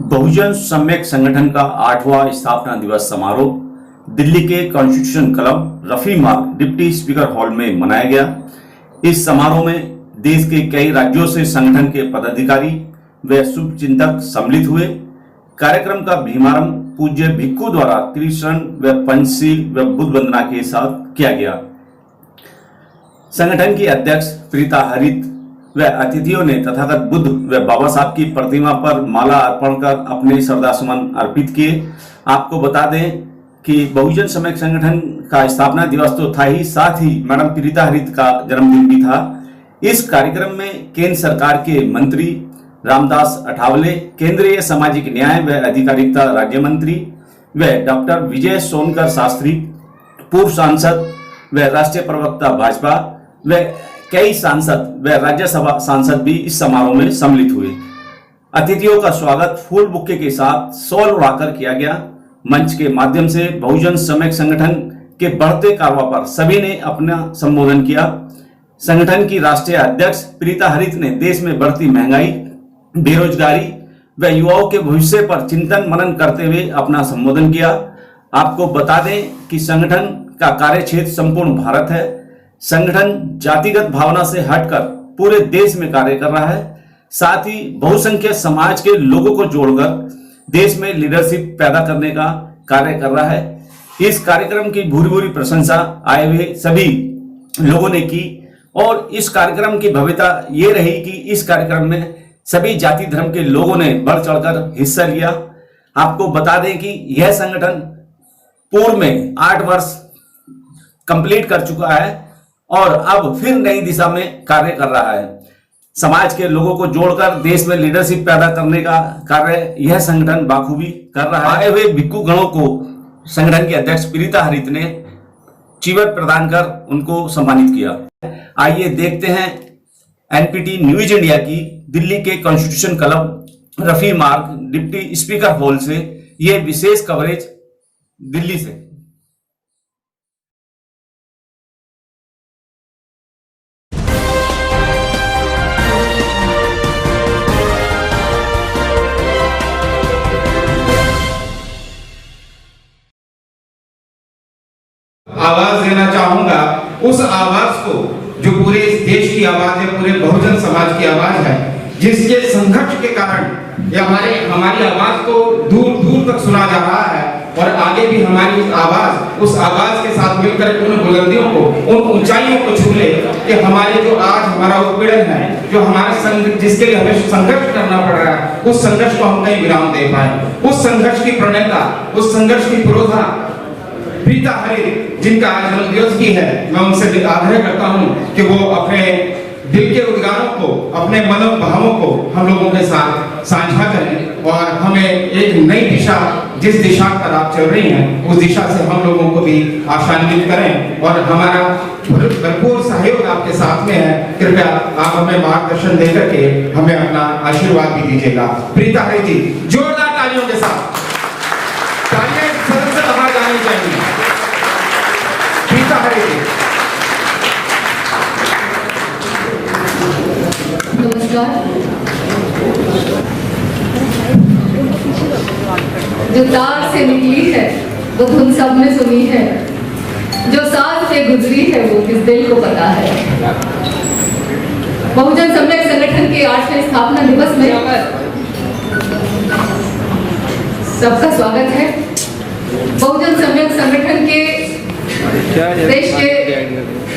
बहुजन सम्यक संगठन का 8वां स्थापना दिवस समारोह दिल्ली के कॉन्स्टिट्यूशन क्लब रफी मार्ग डिप्टी स्पीकर हॉल में मनाया गया। इस समारोह में देश के कई राज्यों से संगठन के पदाधिकारी व शुभचिंतक सम्मिलित हुए। कार्यक्रम का शुभारंभ पूज्य भिक्खु द्वारा त्रिशरण व पंचशील व बुद्ध वंदना के साथ किया गया। संगठन की अध्यक्ष प्रीता हरित व अतिथियों ने तथागत बुद्ध व बाबा साहब की प्रतिमा पर माला अर्पण कर अपने श्रद्धासुमन अर्पित किए। आपको बता दें कि बहुजन सम्यक संगठन का स्थापना दिवस तो था ही, साथ ही मैडम प्रीता हरित का जन्मदिन भी था। इस कार्यक्रम में केंद्र सरकार के मंत्री रामदास अठावले, केंद्रीय सामाजिक न्याय व अधिकारिता राज्य मंत्री व डॉक्टर विजय सोनकर शास्त्री, पूर्व सांसद व राष्ट्रीय प्रवक्ता भाजपा व कई सांसद व राज्यसभा सांसद भी इस समारोह में सम्मिलित हुए। अतिथियों का स्वागत फूल बुक्के के साथ शॉल उड़ाकर किया गया। मंच के माध्यम से बहुजन सम्यक संगठन के बढ़ते कारवा पर सभी ने अपना संबोधन किया। संगठन की राष्ट्रीय अध्यक्ष प्रीता हरित ने देश में बढ़ती महंगाई, बेरोजगारी व युवाओं के भविष्य पर चिंतन मनन करते हुए अपना संबोधन किया। आपको बता दें कि संगठन का कार्य क्षेत्र संपूर्ण भारत है। संगठन जातिगत भावना से हटकर पूरे देश में कार्य कर रहा है, साथ ही बहुसंख्यक समाज के लोगों को जोड़कर देश में लीडरशिप पैदा करने का कार्य कर रहा है। इस कार्यक्रम की भूरी भूरी प्रशंसा आए हुए सभी लोगों ने की और इस कार्यक्रम की भव्यता ये रही कि इस कार्यक्रम में सभी जाति धर्म के लोगों ने बढ़ चढ़कर हिस्सा लिया। आपको बता दें कि यह संगठन पूर्व में 8 वर्ष कंप्लीट कर चुका है और अब फिर नई दिशा में कार्य कर रहा है। समाज के लोगों को जोड़कर देश में लीडरशिप पैदा करने का कार्य यह संगठन बाखूबी कर रहा है। आए हुए भिक्खु गणों को संगठन की अध्यक्ष प्रीता हरित ने चीवर प्रदान कर उनको सम्मानित किया। आइए देखते हैं एनपीटी न्यूज इंडिया की दिल्ली के कॉन्स्टिट्यूशन क्लब रफी मार्ग डिप्टी स्पीकर हॉल से यह विशेष कवरेज दिल्ली से। आवाज देना चाहूंगा, उस आवाज को जो पूरे इस देश की आवाज है, पूरे बहुजन समाज की आवाज है, जिसके संघर्ष के कारण ये हमारी आवाज को दूर दूर तक सुना जा रहा है और आगे भी हमारी उस आवाज के साथ मिलकर उन बुलंदियों को, उन ऊंचाइयों को छू ले कि हमारे जो आज हमारा उत्पीड़न है, जो हमारे जिसके लिए हमें संघर्ष करना पड़ रहा है, उस संघर्ष को हम कहीं विराम दे पाए। उस संघर्ष की प्रणेता, उस संघर्ष की पुरोधा प्रीता हरित, जिनका आज जन्मदिवस भी है, मैं उनसे आग्रह करता हूं कि वो अपने दिल के उद्गारों को, अपने मनोभावों को हम लोगों के साथ साझा करें और हमें एक नई दिशा, जिस दिशा पर आप चल रही हैं, उस दिशा से हम लोगों को भी आशान्वित करें और हमारा भरपूर सहयोग आपके साथ में है। कृपया आप हमें मार्गदर्शन देकर के हमें अपना आशीर्वाद भी दीजिएगा। प्रीता हरित जी, जोरदार तालियों के साथ तालियां सदन से बाहर जानी चाहिए। प्रीता हरित, नमस्कार। जो तार से निकली है वो धुन सबने सुनी है, जो सांस से गुजरी है वो किस दिल को पता है। बहुजन सम्यक संगठन के 8वें स्थापना दिवस में सबका स्वागत है। बहुजन सम्यक संगठन के देश के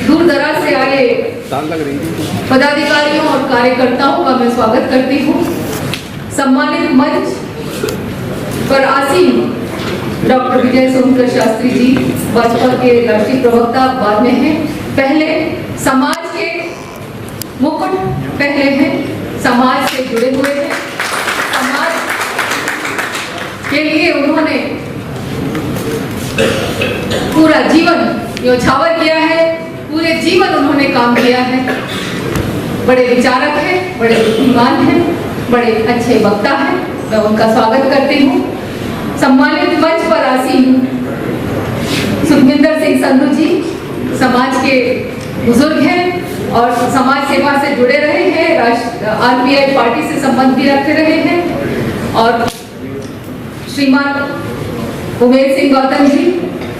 दूर दराज से आए पदाधिकारियों और कार्यकर्ताओं का मैं स्वागत करती हूँ। सम्मानित मंच पर आसीन डॉक्टर विजय सोनकर शास्त्री जी, भाजपा के राष्ट्रीय प्रवक्ता बाद में हैं। पहले समाज के मुकुट पहले हैं, समाज से जुड़े हुए हैं, समाज के लिए उन्होंने पूरा जीवन न्योछावर किया है, पूरे जीवन उन्होंने काम किया है। बड़े विचारक हैं, बड़े बुद्धिमान हैं, बड़े अच्छे वक्ता हैं, मैं उनका स्वागत करती हूँ। सम्मानित मंच पर आसीन सुखविंदर सिंह संधू जी, समाज के बुजुर्ग हैं और समाज सेवा से जुड़े रहे हैं, आरपीआई पार्टी से संबंध भी रखते रहे हैं और श्रीमान उमेश सिंह गौतम जी,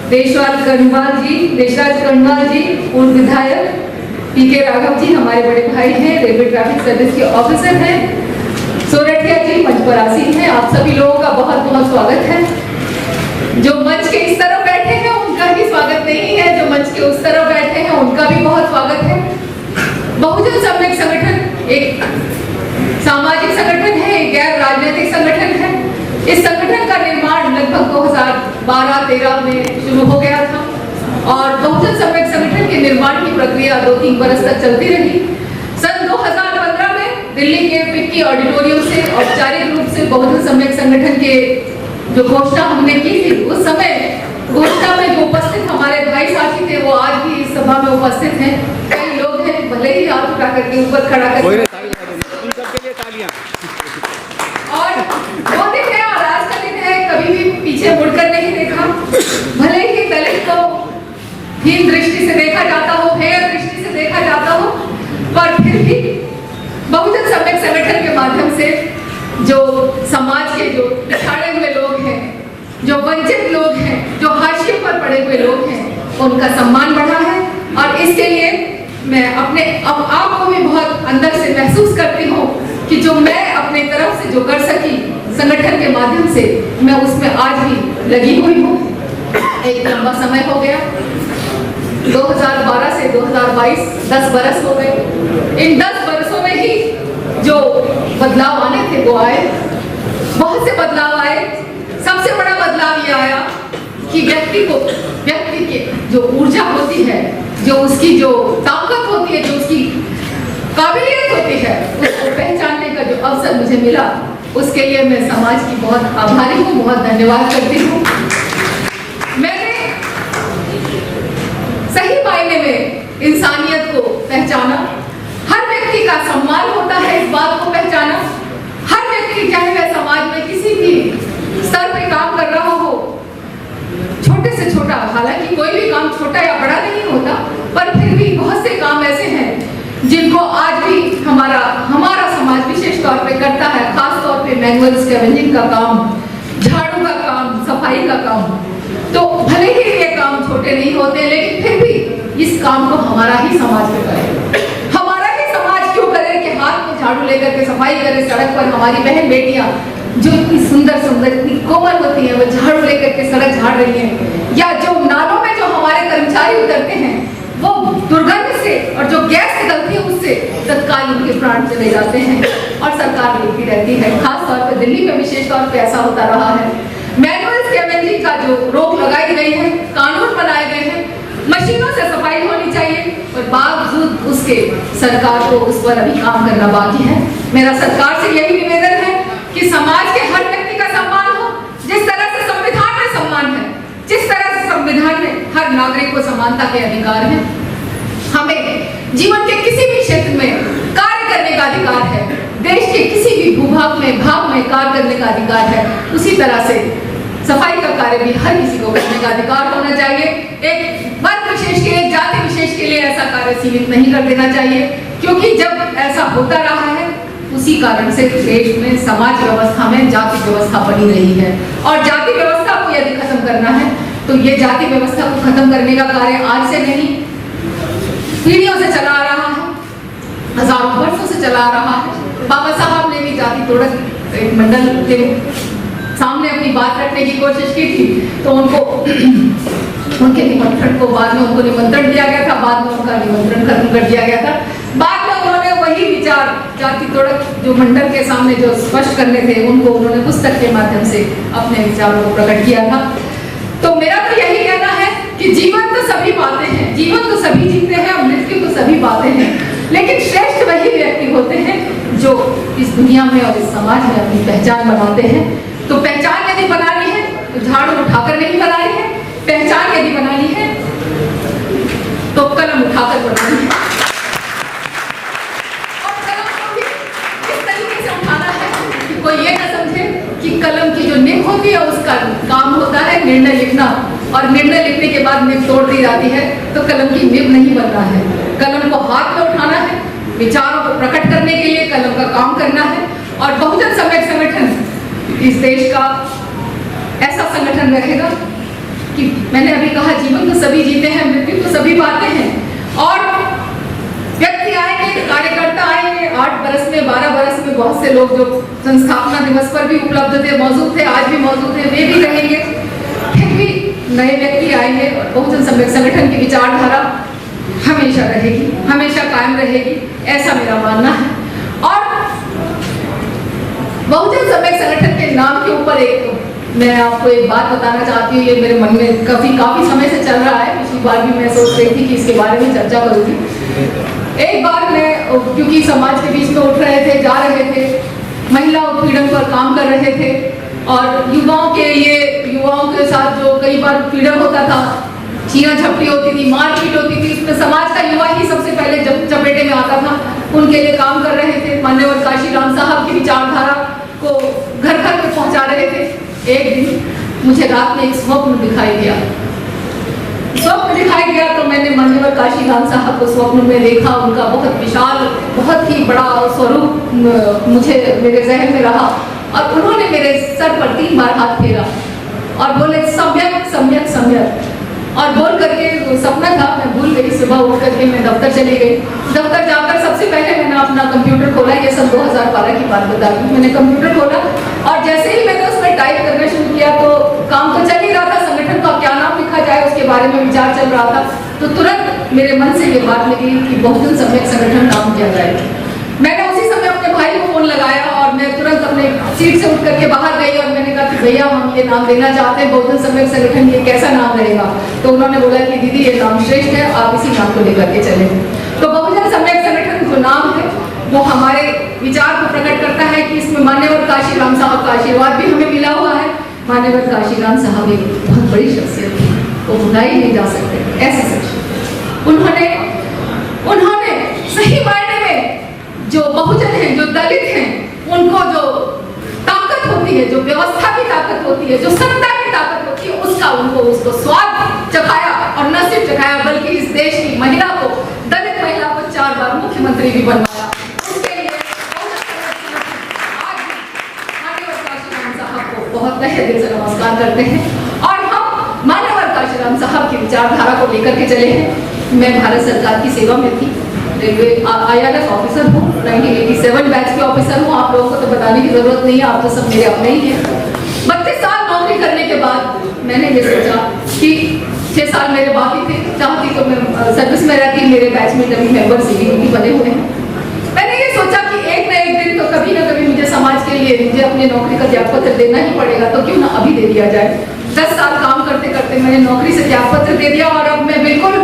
देशराज कर्णवाल जी, पूर्व विधायक पीके राघव जी, हमारे बड़े भाई हैं, रेलवे ट्रैफिक सर्विस के ऑफिसर हैं, सोरठिया जी मंच पर आसीन हैं, आप सभी लोगों का बहुत बहुत स्वागत है। जो मंच के इस तरफ बैठे हैं उनका भी स्वागत नहीं है, जो मंच के उस तरफ बैठे हैं उनका भी बहुत स्वागत है। बहुजन सम्यक संगठन एक सामाजिक संगठन है, एक गैर राजनीतिक संगठन है। इस संगठन का निर्माण लगभग 2012-13 में शुरू हो गया था और बहुजन सम्यक संगठन के निर्माण की प्रक्रिया 2-3 बरस तक चलती रही। सन 2015 में दिल्ली के पिक्की ऑडिटोरियम से औपचारिक रूप से बहुजन सम्यक संगठन के जो घोषणा हमने की थी, उस समय घोषणा में जो उपस्थित हमारे भाई साथी थे वो आज भी इस सभा में उपस्थित हैं। कई लोग हैं, भले ही हाथ उठा करके ऊपर खड़ा करके और वो दिन है और आज का दिन है, कभी भी पीछे मुड़कर नहीं देखा। भले ही दलित को हीन दृष्टि से देखा जाता हो, हेय दृष्टि से देखा जाता हो, पर फिर भी बहुजन सम्यक संगठन के माध्यम से जो समाज के जो पिछाड़े हुए लोग हैं, जो वंचित लोग हैं, जो हाशिए पर पड़े हुए लोग हैं, उनका सम्मान बढ़ा है। और इसके लिए मैं अपने आप को भी बहुत अंदर से महसूस करती हूँ कि जो मैं अपने तरफ से जो कर सकी संगठन के माध्यम से, मैं उसमें आज भी लगी हुई हूँ। एक लंबा समय हो गया, 2012 से 2022 10 बरस हो गए। इन 10 बरसों में ही जो बदलाव आने थे वो आए, बहुत से बदलाव आए। सबसे बड़ा बदलाव ये आया कि व्यक्ति की जो ऊर्जा होती है, जो उसकी जो ताकत होती है, जो उसकी काबिलियत होती है, उसको पहचानने का जो अवसर मुझे मिला, उसके लिए मैं समाज की बहुत आभारी हूँ, बहुत धन्यवाद करती हूँ। मैंने सही मायने में इंसानियत को पहचाना, हर व्यक्ति का सम्मान होता है, इस बात को पहचाना। हर व्यक्ति चाहे वह समाज में किसी भी स्तर पे काम कर रहा हो, छोटे से छोटा, हालांकि कोई भी काम छोटा या बड़ा नहीं होता, पर फिर भी बहुत से काम ऐसे हैं जिनको आज भी हमारा समाज विशेष तौर पे करता है। खास तौर पे मैनुअल स्कैवेंजिंग का काम, झाड़ू का काम, सफाई का काम। तो भले ही ये काम छोटे नहीं होते, लेकिन फिर भी इस काम को हमारा ही समाज में करे। हमारा ही समाज क्यों करे कि हाथ में झाड़ू लेकर के सफाई करे। सड़क पर हमारी बहन बेटियां जो इतनी सुंदर इतनी कोमल होती हैं, वो झाड़ू लेकर के सड़क झाड़ रही हैं। या जो नालों में जो हमारे कर्मचारी उतरते हैं, वो दुर्गंध से और जो गैस निकलती है उससे तत्काल उनके प्राण चले जाते हैं और सरकार देखती रहती है। खास तौर पर दिल्ली में विशेष तौर पर ऐसा होता रहा है। मैनुअल स्कैवेंजिंग का जो रोक लगाई गई है, कानून बनाए गए हैं, मशीनों से सफाई होनी चाहिए, और बावजूद उसके सरकार को उस पर अभी काम करना बाकी है। मेरा सरकार से यही निवेदन है कि समाज के हर व्यक्ति का सम्मान हो, जिस तरह से संविधान में सम्मान है, जिस तरह से संविधान में हर नागरिक को समानता के अधिकार है। हमें जीवन के किसी भी क्षेत्र में कार्य करने का अधिकार है, देश के किसी भी भाग में कार्य करने का अधिकार है। उसी तरह से सफाई का कार्य भी हर किसी को करने का अधिकार होना चाहिए। एक वर्ग विशेष के लिए, जाति विशेष के लिए ऐसा कार्य सीमित नहीं कर देना चाहिए, क्योंकि जब ऐसा होता रहा है उसी कारण से देश में समाज व्यवस्था में जाति व्यवस्था बनी रही है। और जाति व्यवस्था को यदि खत्म करना है तो ये जाति व्यवस्था को खत्म करने का कार्य आज से नहीं, पीढ़ियों से चला आ रहा है, हजारों वर्षों से चला आ रहा है। बाबा साहब ने भी जाति तोड़क एक मंडल के सामने अपनी बात रखने की कोशिश की थी, तो उनके निमंत्रण को बाद में उनको निमंत्रण दिया गया था, बाद में उनका निमंत्रण खत्म कर दिया गया था। बाद में उन्होंने वही विचार जाति तोड़क जो मंडल के सामने जो स्पष्ट करने थे, उनको उन्होंने पुस्तक के माध्यम से अपने विचारों को प्रकट किया था। तो मेरा तो यही कहना है कि जीवन तो सभी पाते हैं, जीवन तो सभी जीते हैं और मृत्यु तो सभी पाते हैं, लेकिन श्रेष्ठ वही व्यक्ति होते हैं जो इस दुनिया में और इस समाज में अपनी पहचान बनाते हैं। तो पहचान यदि बनानी है तो झाड़ू उठाकर नहीं बनानी है, पहचान यदि बनानी है तो कलम उठाकर बनानी है। और कलम को भी इस तरीके से उठाना है कि कोई ये न समझे कि कलम की जो निब होती है उसका काम होता है निर्णय लिखना, और निर्णय लिखने के बाद निब तोड़ दी जाती है, तो कलम की निब नहीं बनना है। कलम को हाथ में उठाना है, विचारों को प्रकट करने के लिए कलम का काम करना है। और बहुजन सम्यक संगठन इस देश का ऐसा संगठन रहेगा कि मैंने अभी कहा जीवन तो सभी जीते हैं, मृत्यु तो सभी पाते हैं, और व्यक्ति आएंगे, कार्यकर्ता आएंगे, 8 बरस में 12 बरस में बहुत से लोग जो संस्थापना दिवस पर भी उपलब्ध थे, मौजूद थे, आज भी मौजूद हैं, वे भी रहेंगे, फिर भी नए व्यक्ति आएंगे और बहुजन सम्यक संगठन की विचारधारा हमेशा रहेगी, हमेशा कायम रहेगी, ऐसा मेरा मानना है। और बहुजन सम्यक संगठन के नाम के ऊपर मैं आपको एक बात बताना चाहती हूँ, ये मेरे मन में काफी समय से चल रहा है। पिछली बार भी मैं सोच रही थी कि इसके बारे में चर्चा करूंगी। एक बार मैं, क्योंकि समाज के बीच में उठ रहे थे, जा रहे थे, महिला उत्पीड़न पर काम कर रहे थे, और युवाओं के साथ जो कई बार पीड़न होता था, छीना झपटी होती थी, मारपीट होती थी, उसमें समाज का युवा ही सबसे पहले चपेटे में आता था, उनके लिए काम कर रहे थे। मान्यवर काशीराम साहब की विचारधारा को घर घर में पहुंचा रहे थे। एक दिन मुझे रात में एक स्वप्न दिखाई दिया तो मैंने मान्यवर काशीराम साहब को स्वप्न में देखा। उनका बहुत विशाल, बहुत ही बड़ा स्वरूप मुझे मेरे जहन में रहा, और उन्होंने मेरे सर पर 3 बार हाथ फेरा और बोले सम्यक सम्यक सम्यक, और बोल करके सपना था, मैं भूल गई। सुबह उठ करके मैं दफ्तर चली गई। दफ्तर जाकर सबसे पहले मैंने अपना कंप्यूटर खोला, ये सब 2012 की बात बता रही हूँ। मैंने कंप्यूटर खोला और जैसे ही मैंने उसमें टाइप करना शुरू किया तो काम तो चल ही रहा था, संगठन का क्या नाम लिखा जाए उसके बारे में विचार चल रहा था, तो तुरंत मेरे मन से ये बात निकली कि बहुजन सम्यक संगठन नाम किया जाए। मैंने उसी समय अपने भाई को फोन लगाया और मैं तुरंत अपने सीट से उठ करके बाहर गई और मैंने कहा कि भैया हम ये नाम देना चाहते हैं, बहुजन सम्यक संगठन, ये कैसा नाम रहेगा? तो उन्होंने बोला कि दीदी ये नाम श्रेष्ठ है, आप इसी नाम को लेकर के चले। तो बहुजन सम्यक संगठन जो नाम है वो हमारे विचार को प्रकट करता है कि इसमें मान्यवर काशीराम साहब का आशीर्वाद भी हमें मिला हुआ है। मान्यवर काशीराम साहब एक बहुत बड़ी शख्सियत थी, वो भुलाई नहीं जा सकते, ऐसी शख्सियत। उन्होंने सही मायने में जो बहुजन हैं, जो दलित हैं, उनको जो ताकत होती है, जो व्यवस्था की ताकत होती है, जो सत्ता की ताकत होती है, उसको स्वाद चखाया, और न सिर्फ चखाया बल्कि इस देश की महिला को, दलित महिला को 4 बार मुख्यमंत्री भी बनवाया। उसके लिए आज मान्यवर काशीराम साहब को बहुत तहे दिल से नमस्कार करते हैं, और हम मान्यवर काशीराम साहब की विचारधारा को लेकर के चले हैं। मैं भारत सरकार की सेवा में थी, रेलवे IRS ऑफिसर हूँ, 1987 बैच के ऑफिसर हूँ। आप लोगों को तो बताने की जरूरत नहीं है, आप तो सब मेरे अपने ही हैं। 32 साल नौकरी करने के बाद मैंने ये सोचा कि 6 साल मेरे बाकी थे, चाहती तो मैं सर्विस में रहती, मेरे बैच में कभी मेंबर CBDT बने हुए हैं। मैंने ये सोचा कि एक न एक दिन तो कभी ना कभी मुझे समाज के लिए, मुझे अपनी नौकरी का त्यागपत्र देना ही पड़ेगा, तो क्यों ना अभी दे दिया जाए। 10 साल काम करते करते मैंने नौकरी से त्यागपत्र दे दिया, और अब मैं बिल्कुल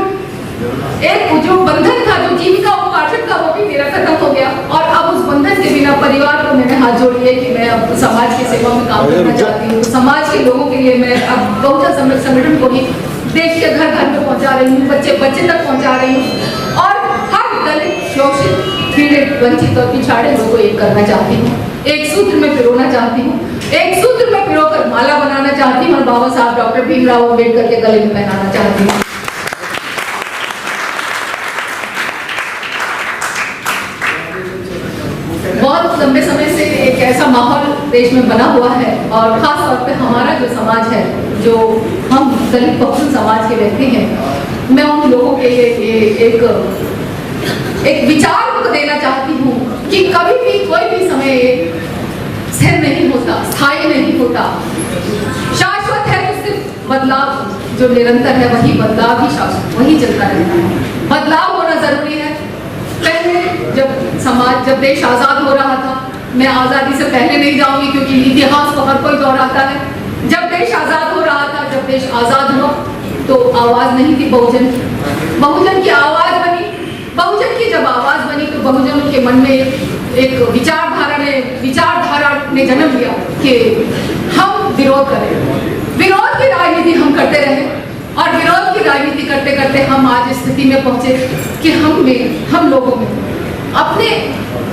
एक जो बंधन था, जो जीविका उपार्जन का, वो भी मेरा खत्म हो गया, और अब उस बंधन के बिना परिवार को मैंने हाथ जोड़ लिया कि मैं अब समाज की सेवा में काम करना चाहती हूँ। समाज के लोगों के लिए मैं अब बहुजन सम्यक संगठन को ही देश के घर घर में पहुंचा रही हूँ, बच्चे बच्चे तक पहुंचा रही हूँ, और हर दलित, शोषित, पीड़ित, वंचित और पिछाड़े लोगों को एक करना चाहती हूँ, एक सूत्र में पिरोना चाहती हूँ, एक सूत्र में पिरोकर माला बनाना चाहती हूँ, और बाबा साहब डॉक्टर भीमराव अम्बेडकर के गले में पहनाना चाहती हूँ। बहुत लंबे समय से एक ऐसा माहौल देश में बना हुआ है, और खास तौर पे हमारा जो समाज है, जो हम दलित बहुजन समाज के व्यक्ति हैं, मैं उन लोगों के लिए एक विचार को देना चाहती हूँ कि कभी भी कोई भी समय स्थिर नहीं होता, स्थायी नहीं होता, शाश्वत है तो सिर्फ बदलाव जो निरंतर है, वही बदलाव ही शाश्वत, वही चलता रहता है। बदलाव होना जरूरी है। पहले जब देश आजाद हो रहा था, मैं आजादी से पहले नहीं जाऊंगी क्योंकि इतिहास को हर कोई दोहराता है। जब देश आजाद हो रहा था, जब देश आजाद हुआ तो आवाज नहीं थी बहुजन की आवाज बनी। बहुजन की जब आवाज बनी तो बहुजनों के मन में एक विचारधारा ने जन्म लिया कि हम विरोध करें। विरोध की राजनीति हम करते रहे, और विरोध की राजनीति करते करते हम आज इस स्थिति में पहुंचे कि हम लोगों में अपने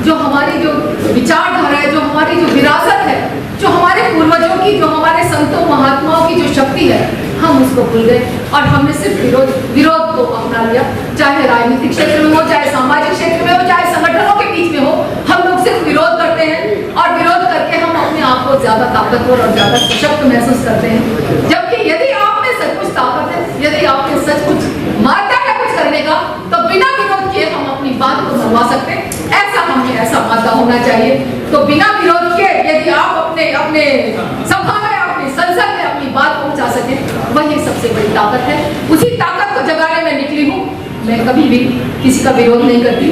जो हमारी जो विचारधारा है, जो हमारी जो विरासत है, जो हमारे पूर्वजों की, जो हमारे संतों महात्माओं की जो शक्ति है, हम उसको भूल गए, और हमने सिर्फ विरोध को अपना लिया। चाहे राजनीतिक क्षेत्र में हो, चाहे सामाजिक क्षेत्र में हो, चाहे संगठनों के बीच में हो, हम लोग सिर्फ विरोध करते हैं, और विरोध करके हम अपने आप को ज्यादा ज्यादा ताकतवर और ज्यादा सशक्त महसूस करते हैं। जबकि यदि आप में सचमुच ताकत है, यदि आप में सचमुच मादा है कुछ करने का, तो बिना विरोध किए हम अपनी बात को मनवा सकते हैं। ऐसा हमें ऐसा मादा होना चाहिए। तो बिना विरोध किए यदि आप अपने अपने सभा में, अपनी संसद में अपनी बात पहुंचा सके, वही सबसे बड़ी ताकत है। उसी ताकत को जगाने में निकली हूँ। मैं कभी भी किसी का विरोध नहीं करती,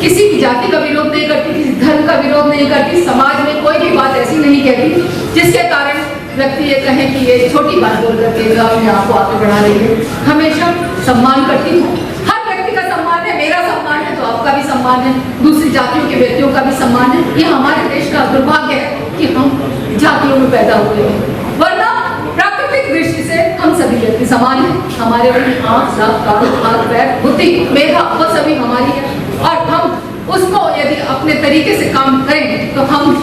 किसी की जाति का विरोध नहीं करती, किसी धर्म का विरोध नहीं करती, समाज में कोई भी बात ऐसी नहीं कहती जिसके कारण व्यक्ति ये कहे कि ये छोटी बात बोल करके अपने आप को आगे बढ़ा रही है। हमेशा सम्मान करती हूँ। हर व्यक्ति का सम्मान है, मेरा सम्मान है तो आपका भी सम्मान है, दूसरी जातियों के व्यक्तियों का भी सम्मान है। ये हमारे देश का दुर्भाग्य है कि हम जातियों में पैदा हुए हैं, वरना प्राकृतिक दृष्टि से हम सभी व्यक्ति समान हैं। हमारे वही आँख, नाक, कान, हाथ, पैर, बुद्धि, मेधा वो सभी हमारी है। और हम उसको यदि अपने तरीके से काम करें तो हम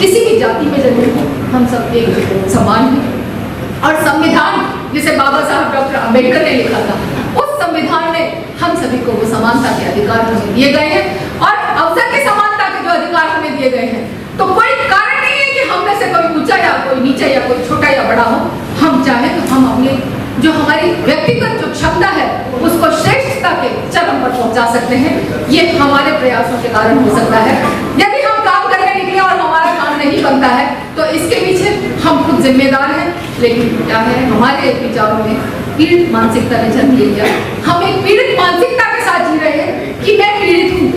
किसी भी जाति में जन्मे हो, हम सब एक समान हैं। और संविधान जिसे बाबा साहब डॉक्टर अम्बेडकर ने लिखा था, उस संविधान में हम सभी को वो समानता के अधिकार हमें दिए गए हैं और अवसर की समानता के जो अधिकार हमें दिए गए हैं। तो कोई कारण नहीं है कि हम में से कोई ऊंचा या कोई नीचा या कोई छोटा या बड़ा हो। हम चाहे तो हम अपने जो हमारी व्यक्तिगत जो क्षमता है उसको श्रेष्ठता के चरम पर पहुंचा सकते हैं। ये हमारे प्रयासों के कारण हो सकता है। यदि हम काम करने निकले और हमारा काम नहीं बनता है तो इसके पीछे हम खुद जिम्मेदार हैं। लेकिन क्या है, हमारे विचारों में पीड़ित मानसिकता ने जन्म ले लिया। हम एक पीड़ित मानसिकता के साथ जी रहे हैं कि मैं पीड़ित हूँ,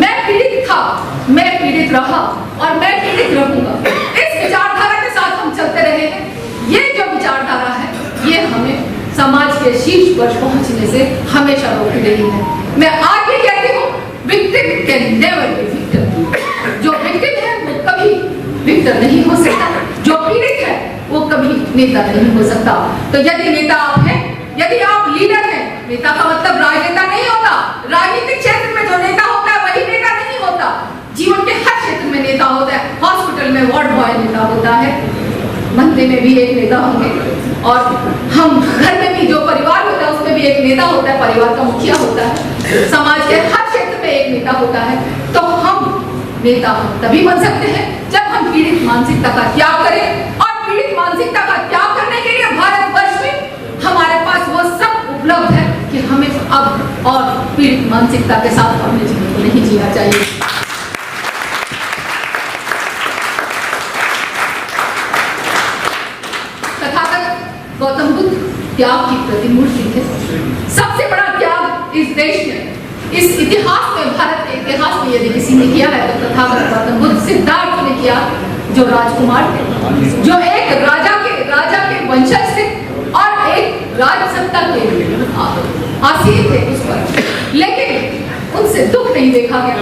मैं पीड़ित था, मैं पीड़ित रहा और मैं पीड़ित रहूंगा। इस विचारधारा के साथ हम चलते रहे हैं। ये जो विचारधारा है ये हमें समाज के शीर्ष पर पहुंचने से हमेशा रोक रही है। मैं आज भी कहती हूँ, victim can never be victim. जो विक्टिम है वो कभी विक्टर नहीं हो सकता, जो पीड़ित है वो कभी नेता नहीं हो सकता। तो यदि नेता आप हैं, यदि आप लीडर हैं, नेता का मतलब राजनेता नहीं होता। राजनीतिक क्षेत्र में जो नेता होता है वही नेता नहीं होता। जीवन के हर क्षेत्र में नेता होता है। हॉस्पिटल में वार्ड बॉय नेता होता है, मंदिर में भी एक नेता होंगे, और हम घर में भी जो परिवार होता है उसमें भी एक नेता होता है, परिवार का मुखिया होता है। समाज के हर क्षेत्र में एक नेता होता है। तो हम नेता तभी बन सकते हैं जब हम पीड़ित मानसिकता का त्याग करें। और पीड़ित मानसिकता का त्याग करने के लिए भारतवर्ष में हमारे पास वो सब उपलब्ध है कि हमें अब और पीड़ित मानसिकता के साथ अपने जीवन को नहीं जीना चाहिए। गौतम बुद्ध त्याग की प्रतिमूर्ति थे। सबसे बड़ा त्याग इस देश में, इस इतिहास में, भारत के इतिहास में यदि किसी ने किया है तो तथागत गौतम बुद्ध सिद्धार्थ ने किया, जो राजकुमार थे, जो एक राजा के वंशज थे और एक राजसत्ता के आसीन थे उस पर। लेकिन उनसे दुख नहीं देखा गया।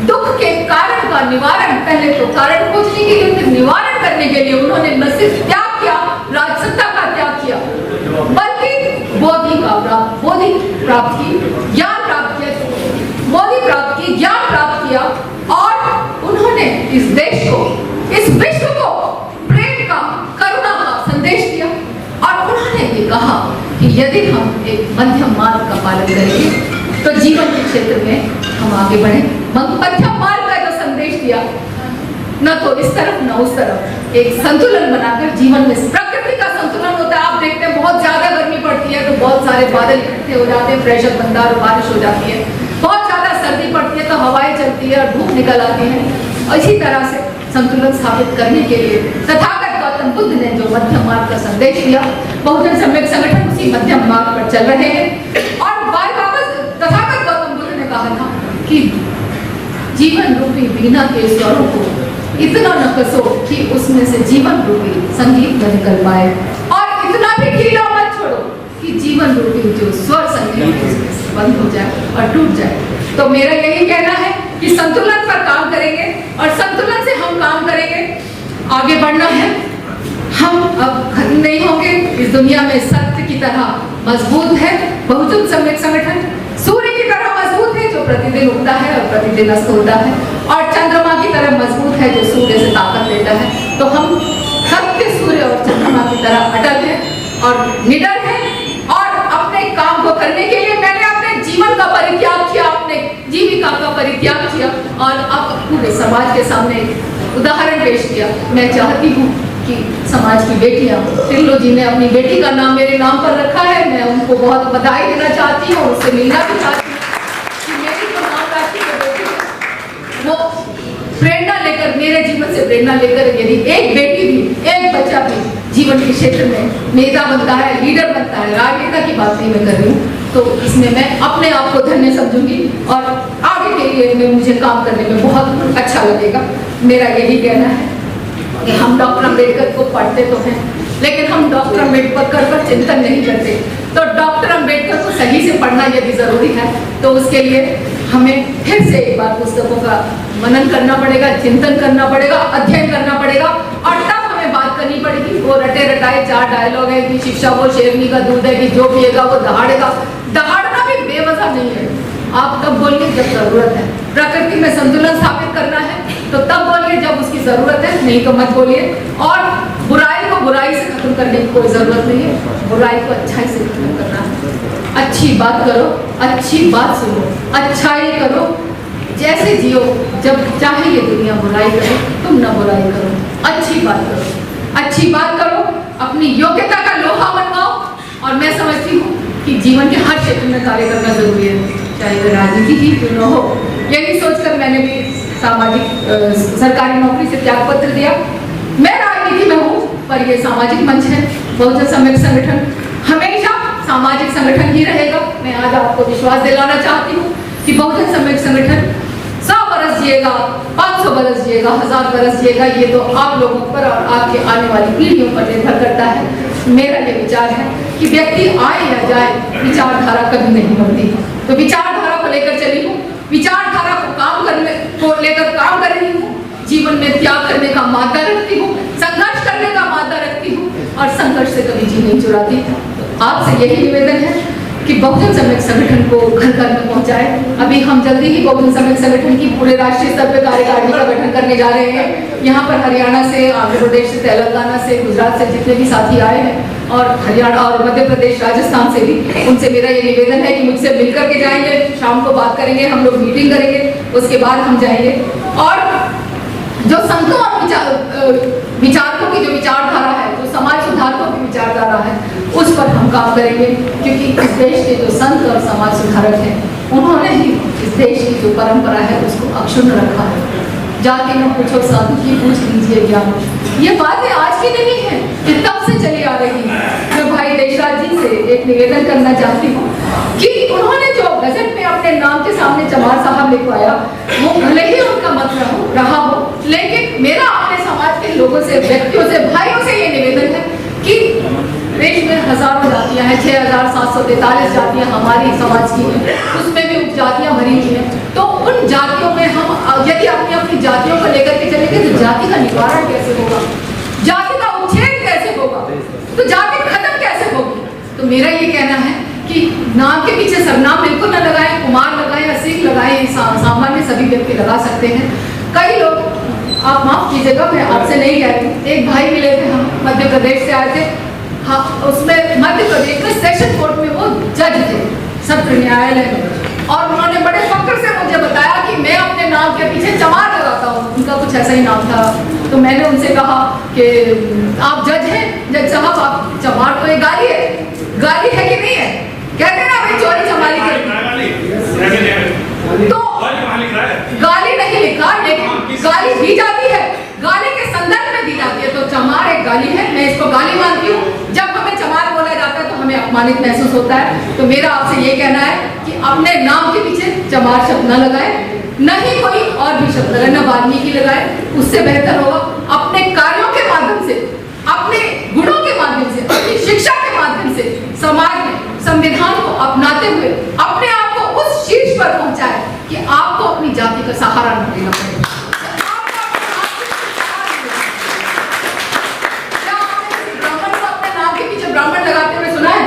दुख के कारण का निवारण, पहले तो कारण खोजने के लिए, फिर निवारण करने के लिए उन्होंने न सिर्फ त्याग किया, राजसत्ता का त्याग किया, बल्कि बोधि प्राप्त की, ज्ञान प्राप्त किया, बोधि प्राप्त की, ज्ञान प्राप्त किया। और उन्होंने इस देश को, इस विश्व को प्रेम का, करुणा का संदेश दिया। और उन्होंने ये कहा कि यदि हम एक मध्यम मार्ग का पालन करेंगे तो जीवन के क्षेत्र में हम आगे बढ़े। मध्यम मार्ग का जो संदेश दिया, न तो इस तरफ न उस तरफ, एक संतुलन बनाकर जीवन में, प्रकृति का संतुलन होता है। आप देखते हैं बहुत ज्यादा गर्मी पड़ती है तो बहुत सारे बादल इकट्ठे हो जाते हैं, प्रेशर बनता है और बारिश हो जाती है। बहुत ज्यादा सर्दी पड़ती है तो हवाएं चलती है और धूप निकल आती है। और इसी तरह से संतुलन स्थापित करने के लिए तथागत गौतम बुद्ध ने जो मध्यम मार्ग का संदेश दिया, बहुजन सम्यक संगठन उसी मध्यम मार्ग पर चल रहे हैं। और तथागत गौतम बुद्ध ने कहा था कि जीवन रूपी वीणा के स्वरों को इतना न कसो कि उसमें से जीवन रूपी संगीत न निकल पाए, और इतना भी ढीला मत छोड़ो कि जीवन रूपी जो स्वर संगीत बंद हो जाए और टूट जाए। तो मेरा यही कहना है कि संतुलन पर काम करेंगे और संतुलन से हम काम करेंगे, आगे बढ़ना है। हम अब खत्म नहीं होंगे। इस दुनिया में सत्य की तरह मजबूत है बहुजन सम्यक संगठन, सूर्य की तरह मजबूत है जो प्रतिदिन उगता है और प्रतिदिन अस्त होता है, और चंद्रमा की तरह मजबूत है जो सूर्य से ताकत लेता है। तो हम सत्य, सूर्य और चंद्रमा की तरह अटल हैं और निडर हैं। और अपने काम को करने के लिए मैंने अपने जीवन का परित्याग किया, अपने जीविका का परित्याग किया और अब पूरे समाज के सामने उदाहरण पेश किया। मैं चाहती हूँ कि समाज की बेटियां, टिल्लो जी ने अपनी बेटी का नाम मेरे नाम पर रखा है, मैं उनको बहुत बधाई देना चाहती हूँ, उससे मिलना भी चाहती हूँ कि मेरी जो नाम राशि की बेटी है वो प्रेरणा लेकर, मेरे जीवन से प्रेरणा लेकर, यदि एक बेटी भी, एक बच्चा भी जीवन के क्षेत्र में नेता बनता है, लीडर बनता है, राजनेता की बात नहीं मैं कर रही हूँ, तो इसमें मैं अपने आप को धन्य समझूंगी और आगे के लिए में मुझे काम करने में बहुत अच्छा लगेगा। मेरा यही कहना है कि हम डॉक्टर अम्बेडकर को पढ़ते तो हैं, लेकिन हम डॉक्टर अम्बेडकर पर चिंतन नहीं करते। तो डॉक्टर अम्बेडकर को सही से पढ़ना यदि जरूरी है तो उसके लिए हमें फिर से एक बार पुस्तकों का मनन करना पड़ेगा, चिंतन करना पड़ेगा, अध्ययन करना पड़ेगा और तब हमें बात करनी पड़ेगी। वो रटे रटाए 4 डायलॉग है कि शिक्षा वो शेरनी का दूध है कि जो पिएगा वो दहाड़ेगा। दहाड़ना भी बेवजह नहीं है। आप तब बोलिए जब जरूरत है। प्रकृति में संतुलन स्थापित करना है तो तब बोलिए जब उसकी जरूरत है, नहीं तो मत बोलिए। और बुराई को बुराई से खत्म करने की कोई जरूरत नहीं है, बुराई को अच्छाई से खत्म करना है। अच्छी बात करो, अच्छी बात सुनो, अच्छाई करो, जैसे जियो। जब चाहे ये दुनिया बुराई करे तुम ना बुराई करो, अच्छी बात करो, अच्छी बात करो, अपनी योग्यता का लोहा बनवाओ। और मैं समझती हूँ कि जीवन के हर क्षेत्र में कार्य करना जरूरी है, चाहे वह राजनीति ही क्यों न हो। यही सोचकर मैंने भी सामाजिक सरकारी नौकरी से त्याग पत्र दिया। मैं राजनीति में हूँ पर यह सामाजिक मंच है, बहुजन सम्मेलन संगठन हमेशा सामाजिक संगठन ही रहेगा। मैं आज आपको विश्वास दिलाना चाहती हूँ कि बहुजन सम्मेलन संगठन 100 बरस जिएगा, 500 बरस जिएगा, 1000 बरस जिएगा, ये तो आप लोगों पर और आपके आने वाली पीढ़ियों पर निर्भर करता है। मेरा ये विचार है कि व्यक्ति आए या जाए, विचारधारा कभी नहीं बनती। तो विचारधारा को लेकर चली हूँ, विचारधारा को लेकर काम कर रही हूँ, जीवन में त्याग करने का मादा रखती हूँ, संघर्ष करने का मादा रखती हूँ और संघर्ष से कभी जी नहीं चुराती। तो आपसे यही निवेदन है कि बहुजन सम्मेलन संगठन को घर घर में पहुंचाए। अभी हम जल्दी ही बहुजन सम्मेलन संगठन की पूरे राष्ट्रीय स्तर पर कार्यकारिणी का गठन करने जा रहे हैं। यहाँ पर हरियाणा से, आंध्र प्रदेश से, तेलंगाना से, गुजरात से जितने भी साथी आए हैं और हरियाणा और मध्य प्रदेश, राजस्थान से भी, उनसे मेरा ये निवेदन है कि मुझसे मिलकर के जाएंगे, शाम को बात करेंगे, हम लोग मीटिंग करेंगे, उसके बाद हम जाएंगे। और जो संतों और विचारकों की जो विचारधारा है, जो समाज सुधारकों की विचारधारा है, उस पर हम काम करेंगे। क्योंकि इस देश के जो संत और समाज सुधारक हैं, उन्होंने ही इस देश की जो परंपरा है उसको अक्षुण्ण रखा है। जाके न पूछो साधु की, पूछ लीजिए ज्ञान। ये बातें आज की नहीं है, ये तब से चली आ रही है। मैं भाई देशराज जी से एक निवेदन करना चाहती हूँ कि उन्होंने जो गजट में अपने नाम के सामने चमार साहब लिखवाया, वो भले ही उनका मत रहा हो, लेकिन मेरा अपने समाज के लोगों से, व्यक्तियों से, भाइयों से ये निवेदन है कि देश में हजारों जातियां हैं, 6743 जातियां हमारी समाज की हैं, उसमें भी उपजातियां भरी हुई हैं। तो उन जातियों में हम यदि अपनी अपनी जातियों को लेकर के चलेंगे तो जाति का निवारण कैसे होगा, जाति का उच्छेद कैसे होगा, तो जाति खत्म कैसे होगी। तो मेरा ये कहना है कि नाम के पीछे सरनाम बिल्कुल न लगाएं, कुमार लगाएं या सिंह लगाएं, सामान्य सभी व्यक्ति लगा सकते हैं। कई लोग, आप माफ कीजिएगा मैं आपसे नहीं कह रही, एक भाई मिले थे, हम मध्य प्रदेश से आए थे। हाँ, उसमें मध्य प्रदेश में सेशन कोर्ट में वो जज थे, सत्र न्यायालय में, और उन्होंने बड़े फक्र से मुझे बताया कि मैं अपने नाम के पीछे चमार लगाता हूँ। उनका कुछ ऐसा ही नाम था। तो मैंने उनसे कहा कि आप जज हैं, जज साहब आप चमार तो एक गाली है, गाली है कि नहीं है? कहते ना भाई चोरी चमारी तो गाली नहीं लिखा, लेकिन गाली दी जाती है, गाली के संदर्भ में दी जाती है। तो चमार एक गाली है, मैं इसको गाली मानती हूँ। जब हमें चमार बोला जाता है तो हमें अपमानित महसूस होता है। तो मेरा आपसे ये कहना है कि अपने नाम के पीछे चमार शब्द न लगाए, न ही कोई और भी शब्द लगाए, न वाल्मीकि लगाए, उससे बेहतर होगा अपने कार्यों के माध्यम से, अपने गुणों के माध्यम से, अपनी शिक्षा के माध्यम से समाज में संविधान को अपनाते हुए अपने आप को उस शीर्ष पर पहुंचाए कि आपको अपनी जाति का सहारा न लेना पड़े। क्या आपने ब्राह्मण को अपने नाम के पीछे ब्राह्मण लगाते हुए सुना है?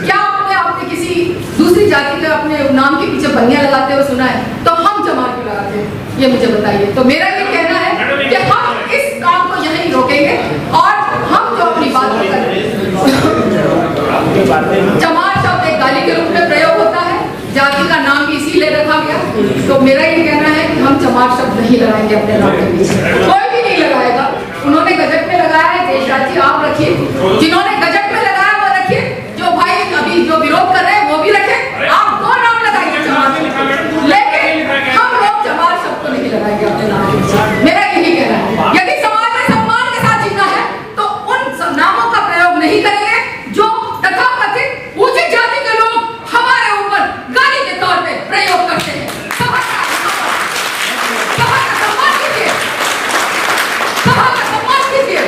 क्या आपने किसी दूसरी जाति के अपने नाम के पीछे बनिया लगाते हुए सुना है? तो हम चमार क्यों लगाते हैं, ये मुझे बताइए। तो मेरा ये कहना है कि हम इस काम को यहीं रोकेंगे और हम जो अपनी बात करें। चमार शब्द एक गाली के रूप में प्रयोग होता है, जाति का नाम भी इसीलिए रखा गया। तो मेरा ये कहना है कि हम चमार शब्द नहीं लगाएंगे अपने नाम के पीछे, कोई भी नहीं लगाएगा। उन्होंने गजट में लगाया है, देशराज जी आप रखिए, जिन्होंने गजट में लगाया वो रखिए, जो भाई अभी जो विरोध कर रहे हैं वो भी रखे, आप दो नाम लगाइए चमार, लेकिन हम लोग चमार शब्द को नहीं लगाएंगे अपने नाम के पीछे। मेरा यही कहना है, यदि समाज में सम्मान के साथ जीना है तो उन नामों का प्रयोग नहीं करेंगे जो तथाकथित ऊंची जाति के लोग हमारे ऊपर गाली के तौर पे प्रयोग करते हैं। सभा का सम्मान कीजिए, सभा का सम्मान कीजिए,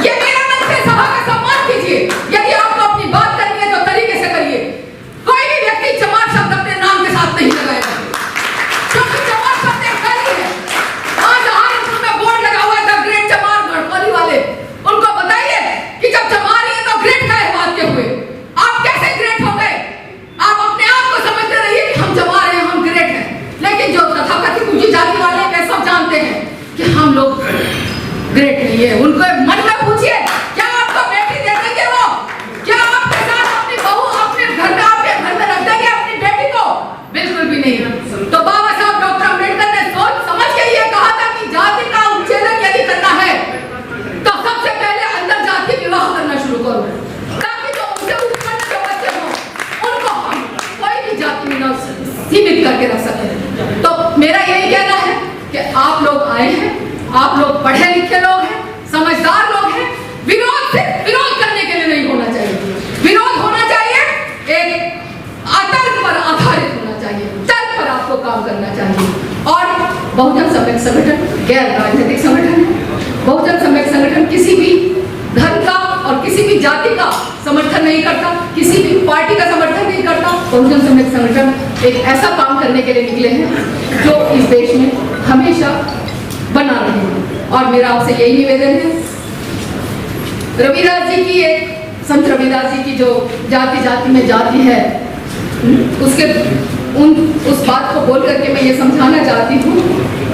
ये मेरा मन से सभा का सम्मान कीजिए। यदि आपको अपनी बात करनी है तो तरीके से करिए। कोई भी व्यक्ति चमार शब्द अपने नाम के साथ नहीं लगाएगा, क्योंकि चमार शब्द एक गाली है। आज सहारनपुर में बोर्ड लगा हुआ है द ग्रेट चमार गढ़कौली वाले, उनको बताइए कि जब चमार है तो ग्रेट का बात के हुए, आप कैसे ग्रेट हो गए? आप अपने आप को समझते रहिए कि हम चमार हैं, हम ग्रेट हैं, लेकिन जो तथाकथित ऊंची जाति वाले हैं वे सब जानते हैं कि हम लोग ग्रेट नहीं है। उनको मन में पूछिए, क्या आपको बेटी दे देंगे वो? क्या आपके साथ अपनी बहू अपने घर में आपके घर में रख देंगे अपनी बेटी को? बिल्कुल भी नहीं। तो बाबा साहब डॉक्टर अम्बेडकर ने सोच समझ के ये कहा था कि जाति का उच्छेदन यदि करना है तो सबसे पहले अंतर जाति विवाह करना शुरू करो, ताकि जो उनसे उत्पन्न जो बच्चे हों उनको हम कोई भी जाति में न सीमित करके रख सके। तो मेरा यही कहना है कि आप लोग आए हैं, आप लोग पढ़े लिखे लोग हैं, समझदार लोग हैं। विरोध सिर्फ विरोध करने के लिए नहीं होना चाहिए, विरोध होना चाहिए एक तर्क पर आधारित होना चाहिए, तर्क पर आपको काम करना चाहिए। और बहुजन सम्यक संगठन गैर राजनीतिक संगठन है। बहुजन सम्यक संगठन किसी भी धर्म का और किसी भी जाति का समर्थन नहीं करता, किसी भी पार्टी का समर्थन नहीं करता। बहुजन सम्यक संगठन एक ऐसा काम करने के लिए निकले हैं जो इस देश में हमेशा बना रहे हैं। और मेरा आपसे यही निवेदन है, रविदास जी की एक संत रविदास जी की जो जाति जाति में जाति है, उसके उस बात को बोल करके मैं ये समझाना चाहती हूँ,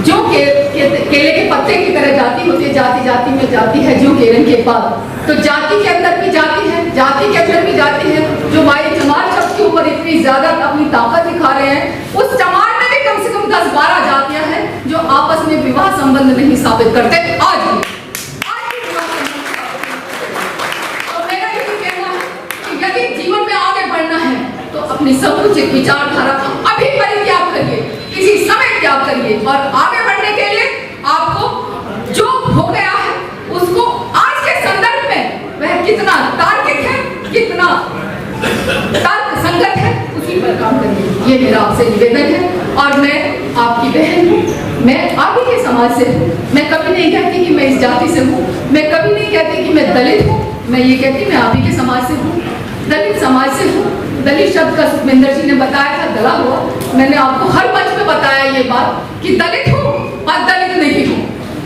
जो केले के पत्ते की तरह जाति होती है, जाति जाति में जाति है जो केरन के बाद, तो जाति के अंदर भी जाति है, जाति के अंदर भी जाति है। जो भाई चमार शब्द के ऊपर इतनी ज्यादा अपनी ताकत दिखा रहे हैं, उस चमार में भी कम से कम 10-12 जातियां हैं जो आपस में विवाह संबंध नहीं स्थापित करते आज भी। तो मेरा यही कहना है कि यदि जीवन में आगे बढ़ना है तो अपनी समुचित विचारधारा का अभी परित्याग करिए, किसी समय त्याग करिए, और आगे बढ़ने के लिए आपको जो हो गया है उसको आज के संदर्भ में वह कितना तार्किक है, कितना तर्क संगत है, उसी पर काम करिए। ये मेरा आपसे निवेदन है। और मैं आपकी बहन हूँ, मैं आगे के समाज से हूँ। मैं कभी नहीं कहती कि मैं इस जाति से हूँ, मैं कभी नहीं कहती कि मैं दलित हूँ, मैं ये कहती मैं आप ही के समाज से हूँ, दलित समाज से हूँ। दलित शब्द का सुखविंदर जी ने बताया था गला हुआ, मैंने आपको हर मंच में बताया ये बात कि दलित हूँ और दलित नहीं हूँ।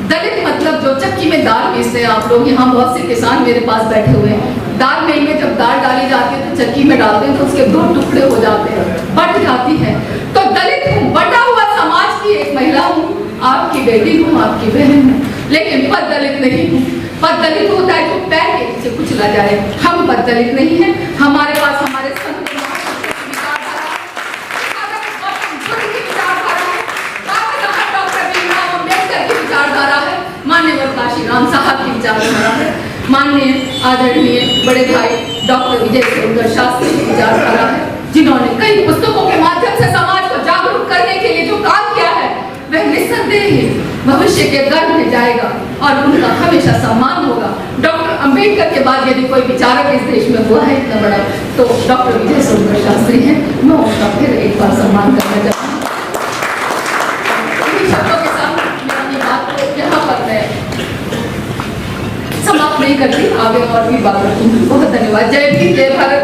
दलित मतलब जो चक्की में दाल पीसते हैं आप लोग, यहाँ बहुत से किसान मेरे पास बैठे हुए हैं, दाल मिल में जब दाल डाली जाती है तो चक्की में डालते हैं तो उसके 2 टुकड़े हो जाते हैं, बट जाती है। तो दलित हूँ, बटा हुआ समाज की एक महिला हूँ, आपकी बेटी हूँ, आपकी बहन हूँ, लेकिन पद दलित नहीं हूँ। पद दलित होता है जो पैर के पीछे कुचला जाए, हम पद दलित नहीं है। हमारे पास हमारे संत माननीय काशीराम साहब की विचारधारा है, माननीय आदरणीय बड़े भाई डॉक्टर विजय सोनकर शास्त्री की विचारधारा है, जिन्होंने कई पुस्तकों के माध्यम से समाज को जागरूक करने के लिए जो काम किया है वह निस्संदेह ही भविष्य के गर्भ में जाएगा और उनका हमेशा सम्मान होगा। डॉक्टर अंबेडकर के बाद यदि कोई विचारक इस देश में हुआ है इतना बड़ा तो डॉक्टर विजय सोनकर शास्त्री हैं। मैं उनका फिर एक बार सम्मान करना चाहती हूँ। शब्दों के साथ मैं अपनी बात को यहाँ पर मैं समाप्त नहीं करती, आगे और भी बात रखूंगी। बहुत धन्यवाद। जय भीम, जय भारत।